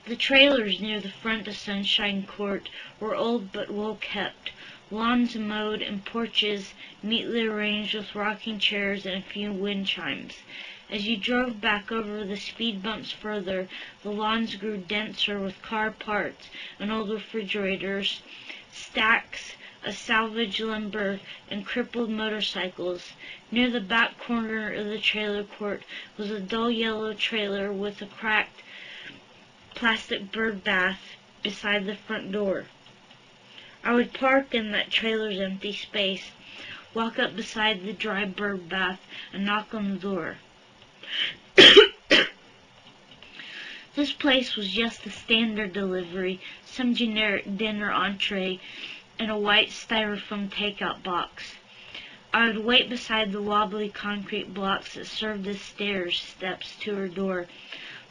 The trailers near the front of Sunshine Court were old but well kept, lawns mowed and porches neatly arranged with rocking chairs and a few wind chimes. As you drove back over the speed bumps further, the lawns grew denser with car parts and old refrigerators, stacks of salvage lumber, and crippled motorcycles. Near the back corner of the trailer court was a dull yellow trailer with a cracked plastic bird bath beside the front door. I would park in that trailer's empty space, walk up beside the dry bird bath, and knock on the door. This place was just the standard delivery, some generic dinner entree, and a white styrofoam takeout box. I would wait beside the wobbly concrete blocks that served as steps to her door,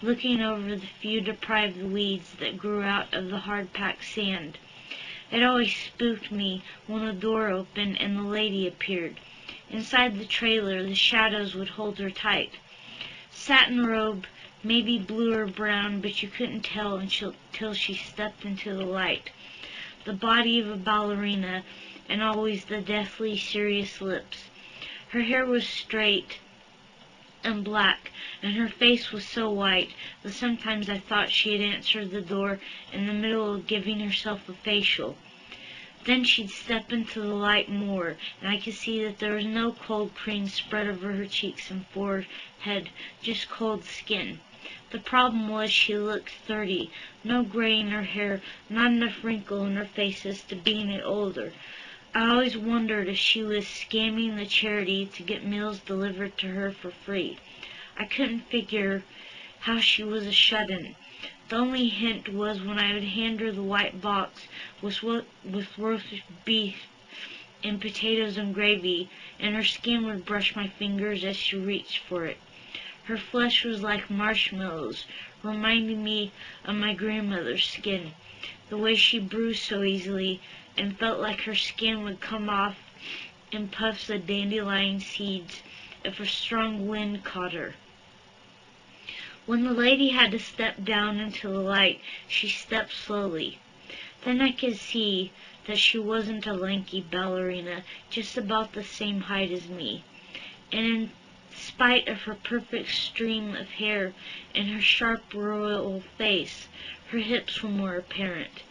looking over the few deprived weeds that grew out of the hard-packed sand. It always spooked me when the door opened and the lady appeared. Inside the trailer, the shadows would hold her tight. Satin robe, maybe blue or brown, but you couldn't tell until she stepped into the light. The body of a ballerina, and always the deathly serious lips. Her hair was straight and black, and her face was so white that sometimes I thought she had answered the door in the middle of giving herself a facial. Then she'd step into the light more, and I could see that there was no cold cream spread over her cheeks and forehead, just cold skin. The problem was she looked 30, no gray in her hair, not enough wrinkle in her face as to be any older. I always wondered if she was scamming the charity to get meals delivered to her for free. I couldn't figure how she was a shut-in. The only hint was when I would hand her the white box with roast beef and potatoes and gravy, and her skin would brush my fingers as she reached for it. Her flesh was like marshmallows, reminding me of my grandmother's skin, the way she bruised so easily and felt like her skin would come off in puffs of dandelion seeds if a strong wind caught her. When the lady had to step down into the light, she stepped slowly. Then I could see that she wasn't a lanky ballerina, just about the same height as me, and in spite of her perfect stream of hair and her sharp royal face, her hips were more apparent.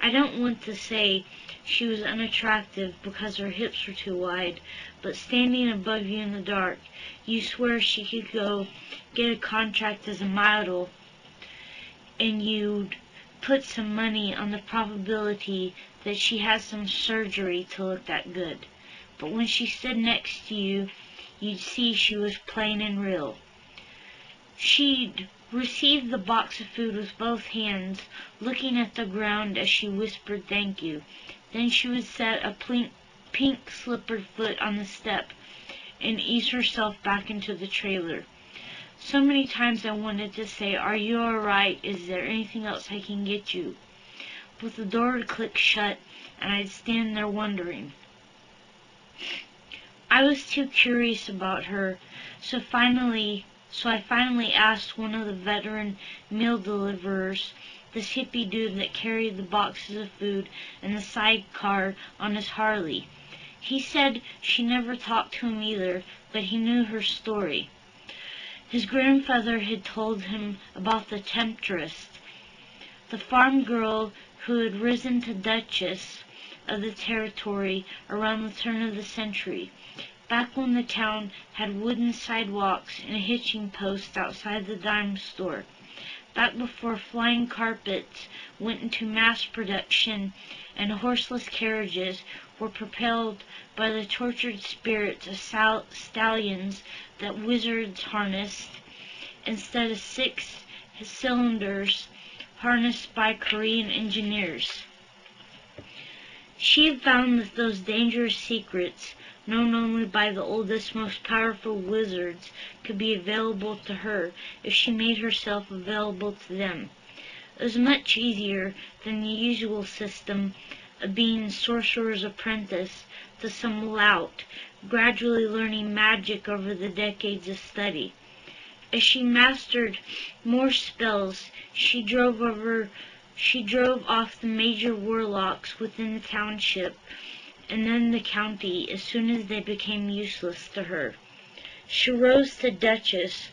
I don't want to say she was unattractive because her hips were too wide, but standing above you in the dark, you swear she could go get a contract as a model, and you'd put some money on the probability that she had some surgery to look that good. But when she stood next to you, you'd see she was plain and real. She'd receive the box of food with both hands, looking at the ground as she whispered thank you. Then she would set a pink slippered foot on the step and ease herself back into the trailer. So many times I wanted to say, "Are you all right? Is there anything else I can get you?" But the door would click shut, and I'd stand there wondering. I was too curious about her, so I finally asked one of the veteran meal deliverers, this hippie dude that carried the boxes of food in the sidecar on his Harley. He said she never talked to him either, but he knew her story. His grandfather had told him about the Temptress, the farm girl who had risen to Duchess of the territory around the turn of the century, back when the town had wooden sidewalks and a hitching post outside the dime store, back before flying carpets went into mass production and horseless carriages were propelled by the tortured spirits of stallions that wizards harnessed instead of 6 cylinders harnessed by Korean engineers. She had found that those dangerous secrets, known only by the oldest, most powerful wizards, could be available to her if she made herself available to them. It was much easier than the usual system of being sorcerer's apprentice to some lout, gradually learning magic over the decades of study. As she mastered more spells, she drove off the major warlocks within the township and then the county as soon as they became useless to her. She rose to Duchess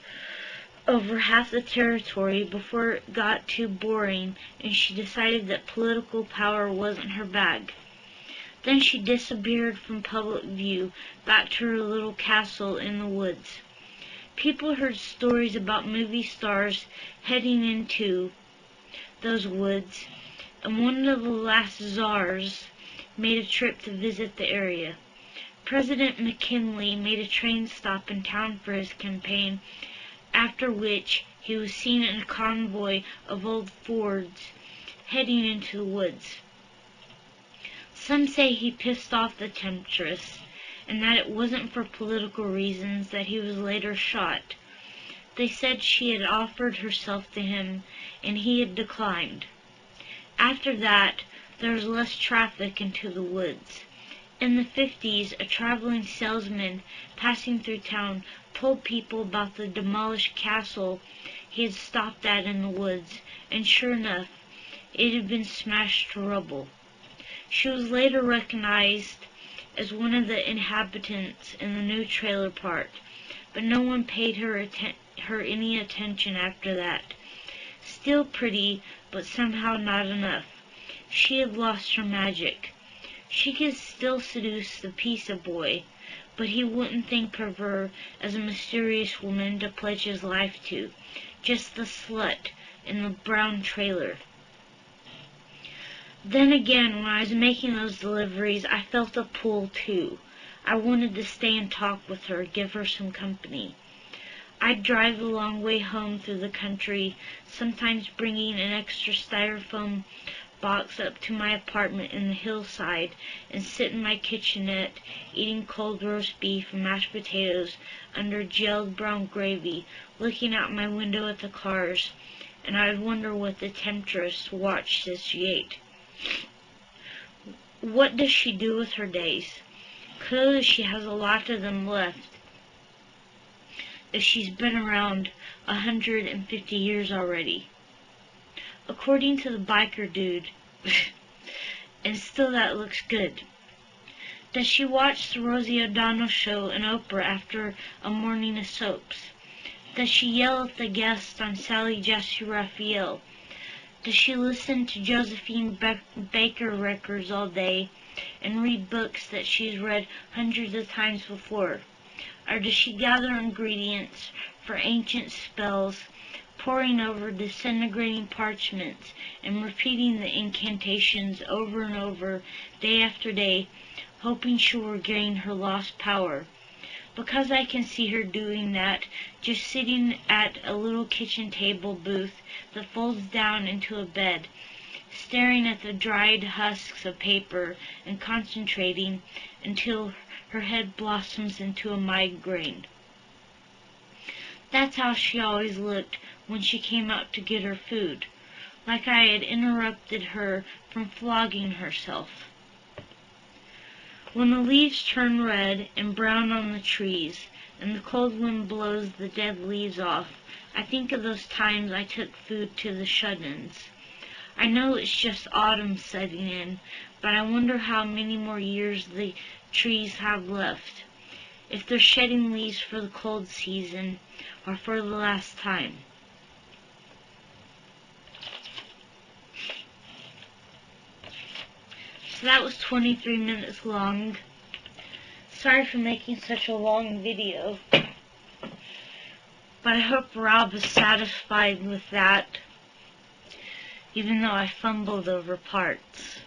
over half the territory before it got too boring and she decided that political power wasn't her bag. Then she disappeared from public view back to her little castle in the woods. People heard stories about movie stars heading into those woods, and one of the last czars made a trip to visit the area. President McKinley made a train stop in town for his campaign, after which he was seen in a convoy of old Fords heading into the woods. Some say he pissed off the Temptress, and that it wasn't for political reasons that he was later shot. They said she had offered herself to him, and he had declined. After that, there was less traffic into the woods. In the 50s, a traveling salesman passing through town told people about the demolished castle he had stopped at in the woods, and sure enough, it had been smashed to rubble. She was later recognized as one of the inhabitants in the new trailer park, but no one paid her any attention after that. Still pretty, but somehow not enough. She had lost her magic. She could still seduce the pizza boy, but he wouldn't think of her as a mysterious woman to pledge his life to, just the slut in the brown trailer. Then again, when I was making those deliveries, I felt a pull too. I wanted to stay and talk with her, give her some company. I'd drive a long way home through the country, sometimes bringing an extra styrofoam box up to my apartment in the hillside and sit in my kitchenette eating cold roast beef and mashed potatoes under gelled brown gravy, looking out my window at the cars, and I'd wonder what the Temptress watched as she ate. What does she do with her days? Clearly she has a lot of them left, if she's been around 150 years already. According to the biker dude, and still that looks good. Does she watch the Rosie O'Donnell show and Oprah after a morning of soaps? Does she yell at the guests on Sally Jessy Raphael? Does she listen to Josephine Baker records all day and read books that she's read hundreds of times before? Or does she gather ingredients for ancient spells, poring over disintegrating parchments and repeating the incantations over and over, day after day, hoping she will regain her lost power? Because I can see her doing that, just sitting at a little kitchen table booth that folds down into a bed, staring at the dried husks of paper and concentrating until her head blossoms into a migraine. That's how she always looked when she came out to get her food, like I had interrupted her from flogging herself. When the leaves turn red and brown on the trees, and the cold wind blows the dead leaves off, I think of those times I took food to the shut-ins. I know it's just autumn setting in, but I wonder how many more years the trees have left, if they're shedding leaves for the cold season or for the last time. So that was 23 minutes long. Sorry for making such a long video, but I hope Rob is satisfied with that, even though I fumbled over parts.